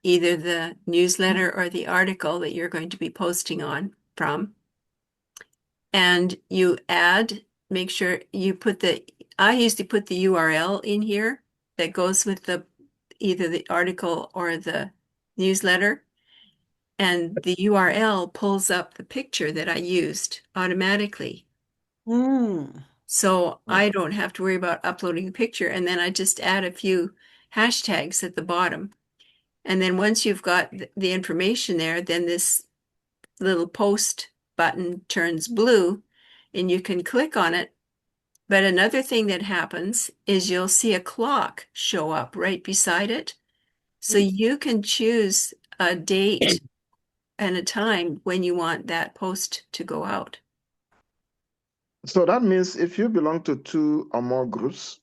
either the newsletter or the article that you're going to be posting on from. And you make sure you I usually put the URL in here that goes with either the article or the newsletter. And the URL pulls up the picture that I used automatically. Mm. So I don't have to worry about uploading a picture. And then I just add a few hashtags at the bottom. And then once you've got the information there, then this little post button turns blue and you can click on it. But another thing that happens is you'll see a clock show up right beside it. So you can choose a date and a time when you want that post to go out. So that means if you belong to two or more groups,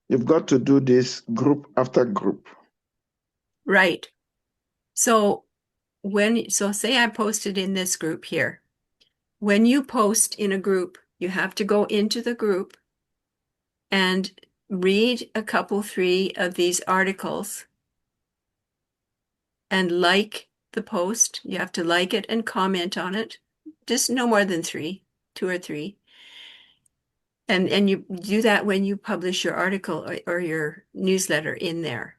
you've got to do this group after group. Right. So say I posted in this group here. When you post in a group, you have to go into the group and read a couple, three of these articles and like the post. You have to like it and comment on it. Just no more than three, two or three. And you do that when you publish your article or your newsletter in there.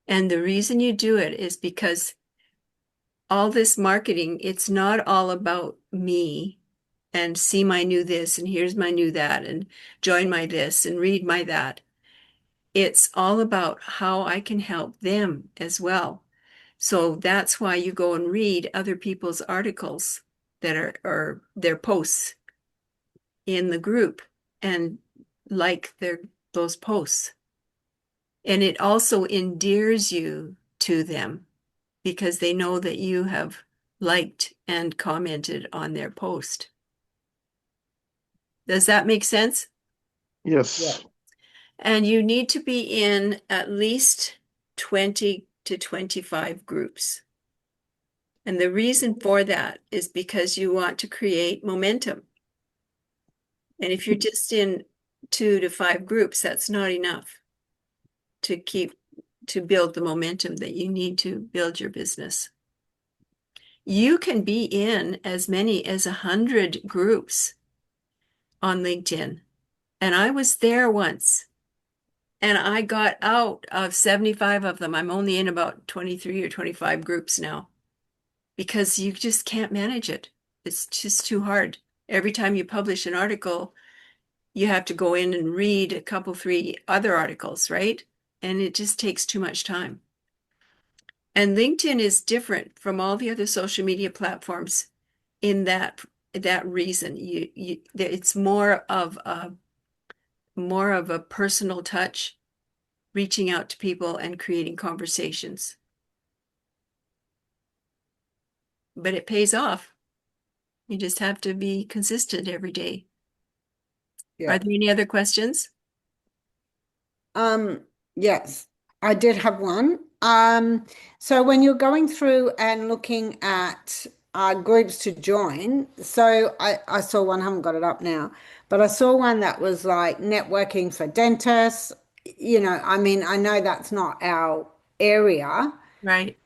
And the reason you do it is because all this marketing, it's not all about me and see my new this and here's my new that and join my this and read my that. It's all about how I can help them as well. So that's why you go and read other people's articles that are or their posts in the group and like those posts. And it also endears you to them because they know that you have liked and commented on their post. Does that make sense? Yeah. Yes. And you need to be in at least 20 to 25 groups. And the reason for that is because you want to create momentum. And if you're just in 2 to 5 groups, that's not enough to build the momentum that you need to build your business. You can be in as many as 100 groups on LinkedIn. And I was there once and I got out of 75 of them. I'm only in about 23 or 25 groups now because you just can't manage it. It's just too hard. Every time you publish an article, you have to go in and read a couple, three other articles, right? And it just takes too much time. And LinkedIn is different from all the other social media platforms in that reason. It's more of a personal touch, reaching out to people and creating conversations. But it pays off. You just have to be consistent every day. Yeah. Are there any other questions? Yes, I did have one. So when you're going through and looking at groups to join, so I saw one, I haven't got it up now, but I saw one that was like networking for dentists. You know, I mean, I know that's not our area, Right.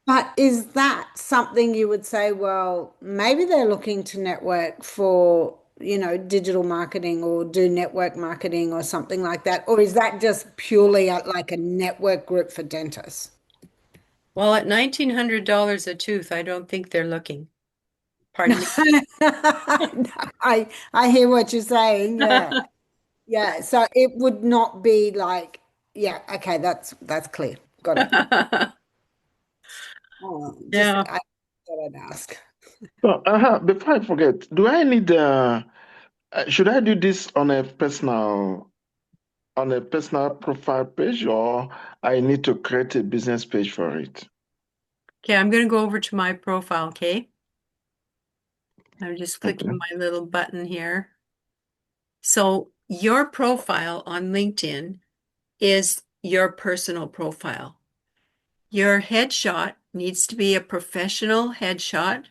but is that something you would say, well, maybe they're looking to network for, you know, digital marketing or do network marketing or something like that? Or is that just purely like a network group for dentists? Well, at $1,900 a tooth, I don't think they're looking. Pardon me. I hear what you're saying. Yeah. Yeah. So it would not be like, yeah, okay, that's clear. Got it. Just Yeah. I thought I'd ask. So, before I forget, do I need should I do this on a personal profile page, or I need to create a business page for it? Okay, I'm going to go over to my profile, okay? I'm just Okay. clicking my little button here. So your profile on LinkedIn is your personal profile. Your headshot needs to be a professional headshot,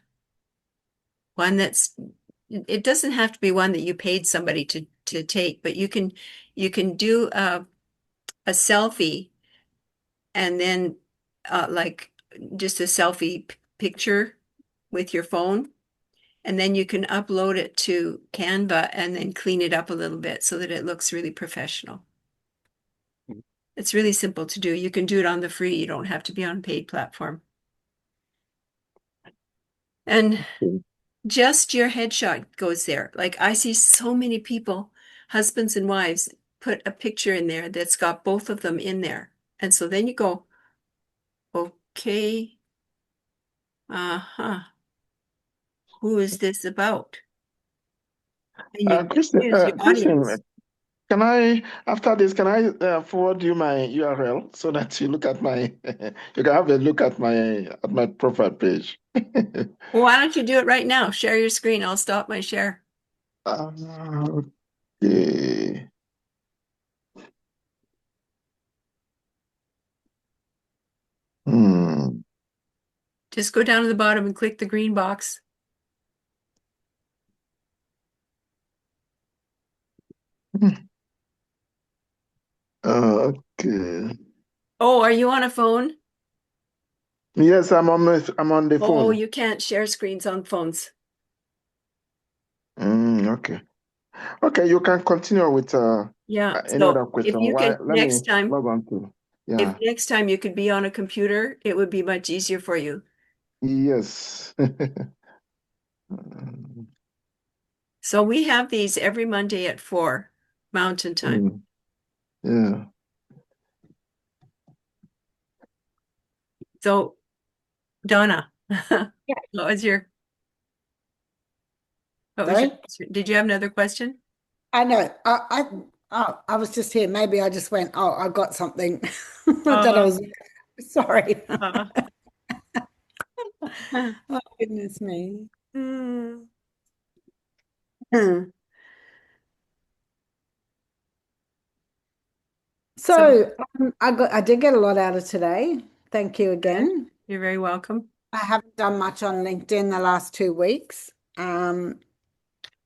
one it doesn't have to be one that you paid somebody to take, but you can do a selfie and then like just a selfie picture with your phone. And then you can upload it to Canva and then clean it up a little bit so that it looks really professional. It's really simple to do. You can do it on the free. You don't have to be on a paid platform. And just your headshot goes there. Like I see so many people, husbands and wives, put a picture in there that's got both of them in there. And so then you go, okay, uh-huh, who is this about? And you choose your Christian, audience. can I, after this, can I forward you my URL so that you look at my, you can have a look at my profile page. Well, why don't you do it right now? Share your screen. I'll stop my share. Okay. Hmm. Just go down to the bottom and click the green box. Okay. Oh, are you on a phone? Yes, I'm on the Oh, phone. you can't share screens on phones. Okay. Okay, you can continue with Yeah. any So other if question. you Why? could Let me log on to. if Yeah. next time you could be on a computer, it would be much easier for you. Yes. So we have these every Monday at 4 Mountain Time. Mm, yeah. So Donna, Yeah. what was your Sorry? question? Did you have another question? I know. I was just here. Maybe I just went, oh, I got something that I Uh, was sorry. uh, Oh, goodness me. Mm. Hmm. so So I did get a lot out of today. Thank you good. again. You're very welcome. I haven't done much on LinkedIn the last 2 weeks.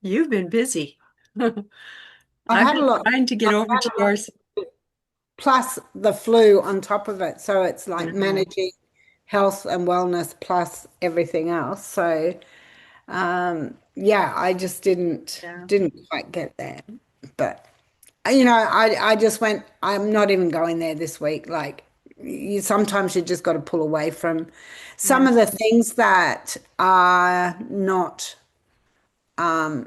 You've been busy. I've I've had a been lot, trying to get I've over had to a lot yours. plus the flu on top of it. So it's like Mhm. managing health and wellness plus everything else. So yeah, I just didn't Yeah. didn't quite get there. But I just went, I'm not even going there this week. Like, sometimes you just got to pull away from some Yeah. of the things that are not, because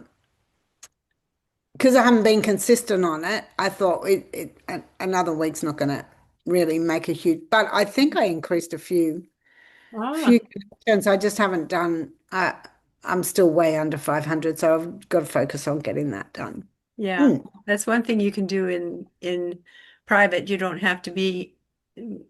I haven't been consistent on it. I thought another week's not going to really make a huge, but I think I increased a few Ah, connections. I just haven't done, I'm still way under 500, so I've got to focus on getting that done. yeah. Mm, That's one thing you can do in private. You don't have to be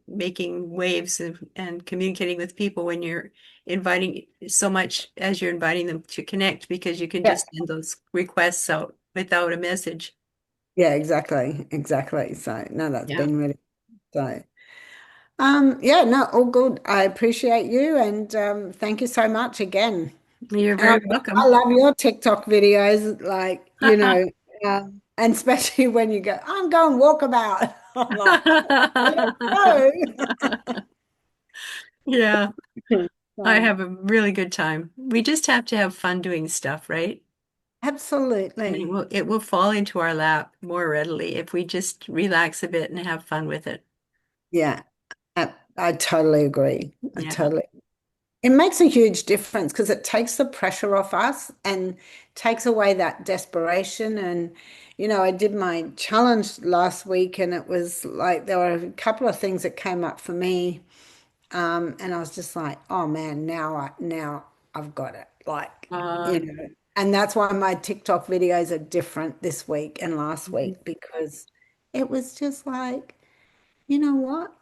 making waves and communicating with people when you're inviting so much as you're inviting them to connect because you can yeah, just send those requests out without a message. yeah, exactly, exactly. So no, that's Yeah. been really so. Yeah, no, all good. I appreciate you and thank you so much again. You're And very I welcome. love your TikTok videos, like, and especially when you go, I'm going walkabout. I'm like, oh, Yeah, I so, have a really good time. We just have to have fun doing stuff, right? And absolutely. it will fall into our lap more readily if we just relax a bit and have fun with it. Yeah, I totally agree. I Yeah. totally. It makes a huge difference because it takes the pressure off us and takes away that desperation. And, I did my challenge last week and it was like there were a couple of things that came up for me. And I was just like, oh man, now I've got it. Like, Uh, and that's why my TikTok videos are different this week and last mhm. week because it was just like, you know what?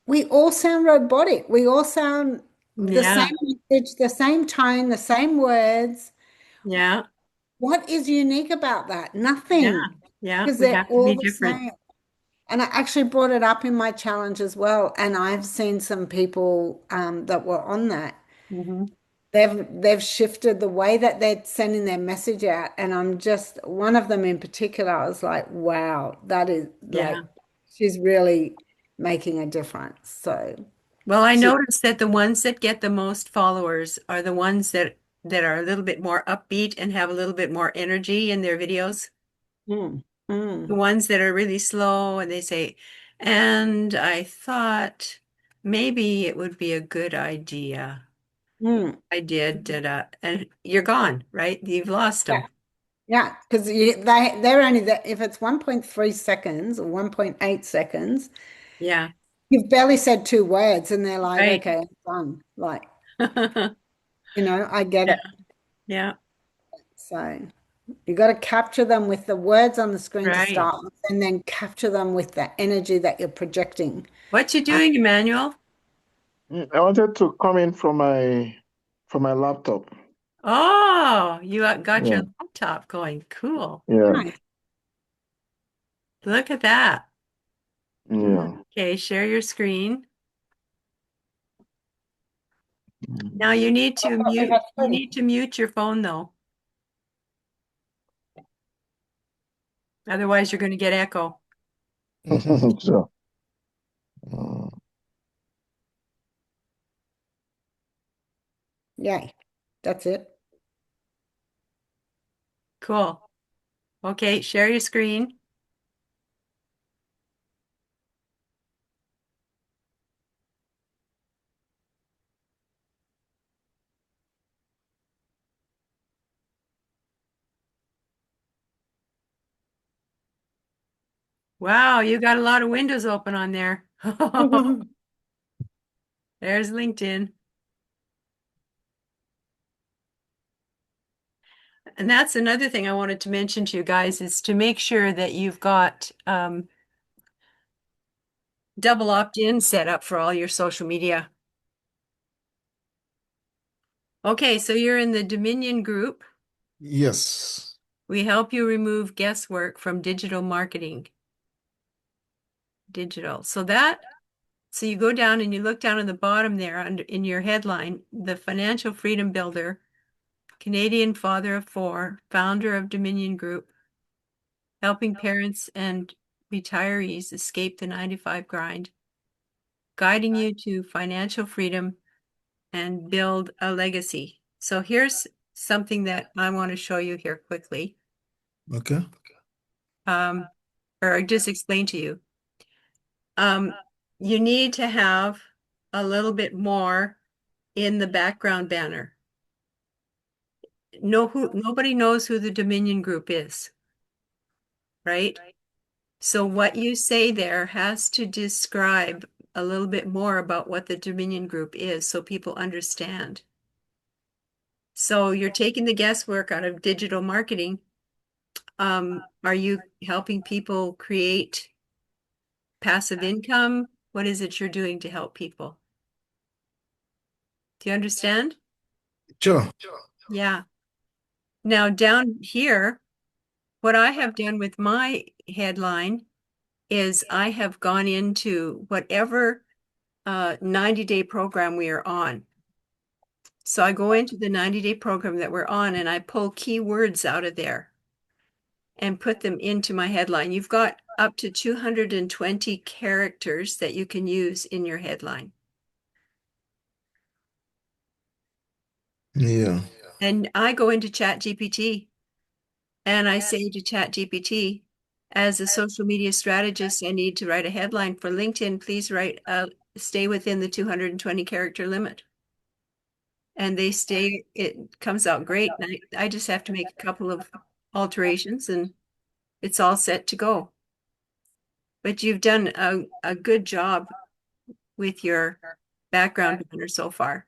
We all sound robotic. We all sound the same Yeah, message, the same tone, the same words. yeah, What is unique about that? yeah, Nothing, yeah. because We they're have to all be the different. same. And I actually brought it up in my challenge as well. And I've seen some people that were on that. Hmm. They've shifted the way that they're sending their message out. And I'm just one of them in particular, I was like, wow, that is Yeah. like she's really making a difference. So Well, I she noticed that the ones that get the most followers are the ones that are a little bit more upbeat and have a little bit more energy in their videos. mm, The mm, ones that are really slow and they say, and I thought maybe it would be a good idea. mm. I did, and you're gone, right? You've lost Yeah, them. yeah, because they're only that if it's 1.3 seconds or 1.8 seconds, Yeah, you've barely said two words and they're like, right. okay, I'm done. Like, I get Yeah, it. yeah, So you got to capture them with the words on the screen to right. start with, and then capture them with the energy that you're projecting. What you Uh, doing, Emmanuel? I wanted to come in from my laptop. Oh, you got your Yeah, laptop going. Cool. yeah, nice. Look at that. yeah. Okay, share your screen. Now I thought we had you three. need to mute your phone though. Otherwise you're going to get echo. Sure. Mm. Yay. That's it. Cool. Okay, share your screen. Wow, you got a lot of windows open on there. There's LinkedIn. And that's another thing I wanted to mention to you guys is to make sure that you've got double opt-in set up for all your social media. Okay, so you're in the Dominion group. Yes. We help you remove guesswork from digital marketing. Digital. So you go down and you look down at the bottom there under in your headline, the Financial Freedom Builder, Canadian father of four, founder of Dominion Group, helping parents and retirees escape the 9 to 5 grind, guiding you to financial freedom and build a legacy. So here's something that I want to show you here quickly. Okay. Um, or just explain to you. You need to have a little bit more in the background banner. Nobody knows who the Dominion Group is, right? So what you say there has to describe a little bit more about what the Dominion Group is so people understand. So you're taking the guesswork out of digital marketing. Are you helping people create passive income? What is it you're doing to help people? Do you understand? Sure. Yeah. Now down here, what I have done with my headline is I have gone into whatever 90-day program we are on. So I go into the 90-day program that we're on and I pull keywords out of there and put them into my headline. You've got up to 220 characters that you can use in your headline. Yeah. And I go into ChatGPT and I say to ChatGPT, as a social media strategist, I need to write a headline for LinkedIn. Please stay within the 220 character limit. And they stay, it comes out great. I just have to make a couple of alterations and it's all set to go. But you've done a good job with your background banner so far.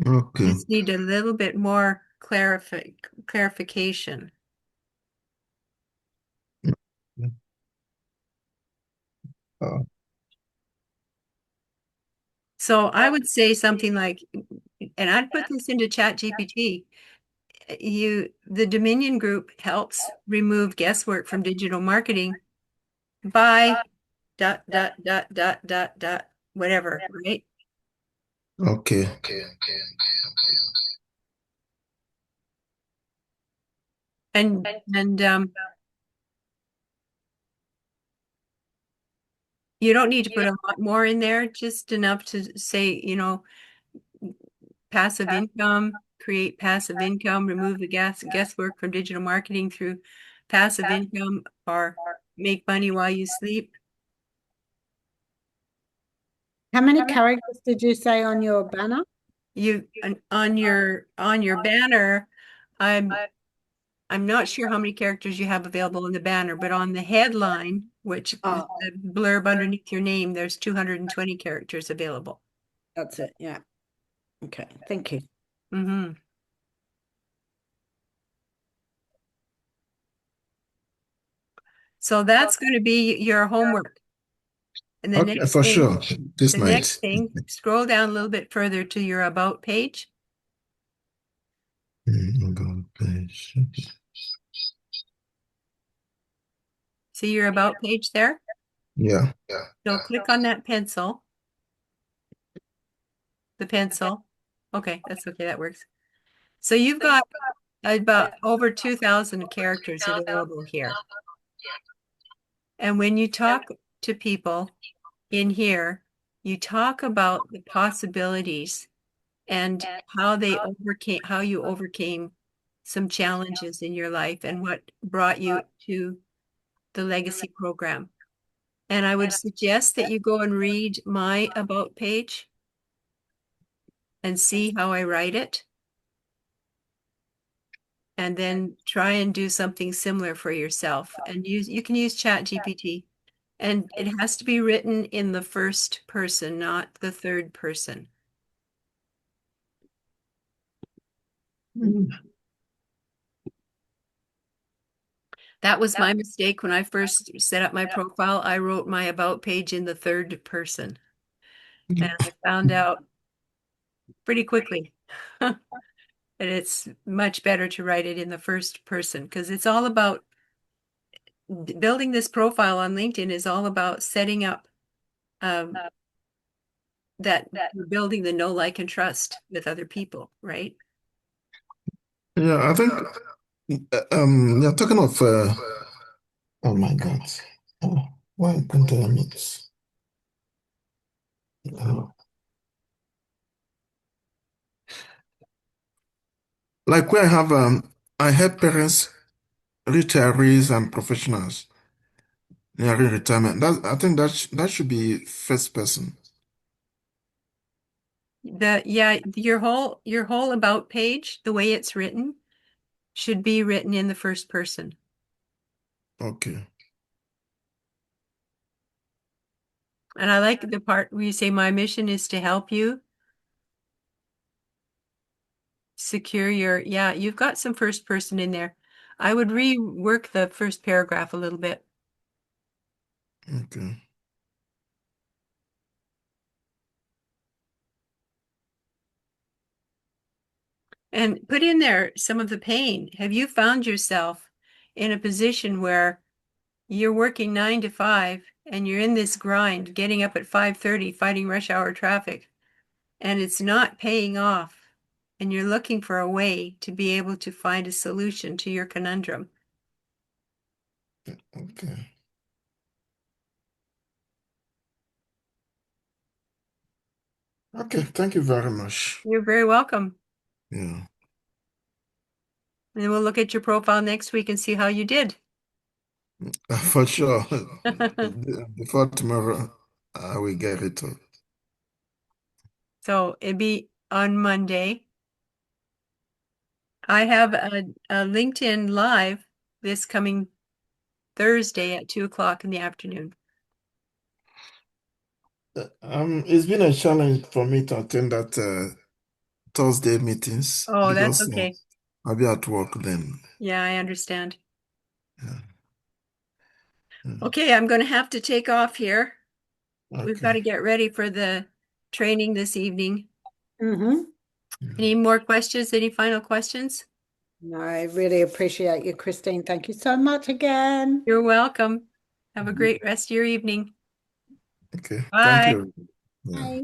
Okay. You just need a little bit more clarification. Uh, So I would say something like, and I'd put this into ChatGPT. The Dominion Group helps remove guesswork from digital marketing by dot dot dot dot dot dot whatever, right? okay. And you don't need to put a lot more in there, just enough to say, passive income, create passive income, remove the guesswork from digital marketing through passive income, or make money while you sleep. How many characters did you say on your banner? On your banner, I'm not sure how many characters you have available in the banner, but on the headline, which Oh, the blurb underneath your name, there's 220 characters available. that's it. Yeah. Okay. Thank you. Mm-hmm. So that's going to be your homework. And the Okay, next for thing, sure. This the night. next thing, scroll down a little bit further to your about page. About page. See your about page there? Yeah. So click on that pencil. The pencil. Okay, that's okay, that works. So you've got about over 2,000 characters available here. And when you talk to people in here, you talk about the possibilities and how you overcame some challenges in your life and what brought you to the legacy program. And I would suggest that you go and read my about page and see how I write it. And then try and do something similar for yourself. And you can use ChatGPT. And it has to be written in the first person, not the third person. That was my mistake when I first set up my profile. I wrote my about page in the third person. And I found out pretty quickly that it's much better to write it in the first person because it's all about building this profile on LinkedIn is all about setting up that you're building the know, like, and trust with other people, right? Yeah, I think you're talking of oh my God. Why can't I mix? Like where I have I help parents retirees and professionals nearing retirement. I think that should be first person. Your whole about page, the way it's written, should be written in the first person. Okay. And I like the part where you say, my mission is to help you secure you've got some first person in there. I would rework the first paragraph a little bit. Okay. And put in there some of the pain. Have you found yourself in a position where you're working 9 to 5 and you're in this grind, getting up at 5:30, fighting rush hour traffic, and it's not paying off, and you're looking for a way to be able to find a solution to your conundrum? Okay. Okay. Thank you very much. You're very welcome. Yeah. And then we'll look at your profile next week and see how you did. For sure. Before tomorrow, I will get it. So it'd be on Monday. I have a LinkedIn Live this coming Thursday at 2 o'clock in the afternoon. It's been a challenge for me to attend that Thursday meetings Oh, that's because okay. I'll be at work then. Yeah, I understand. Yeah. Yeah. Okay, I'm going to have to take off here. We've got Okay. to get ready for the training this evening. Mm-hmm. Any more questions? Any final questions? No, I really appreciate you, Christine. Thank you so much again. You're welcome. Have a great rest of your evening. Okay. Thank Bye. you. Yeah. Bye.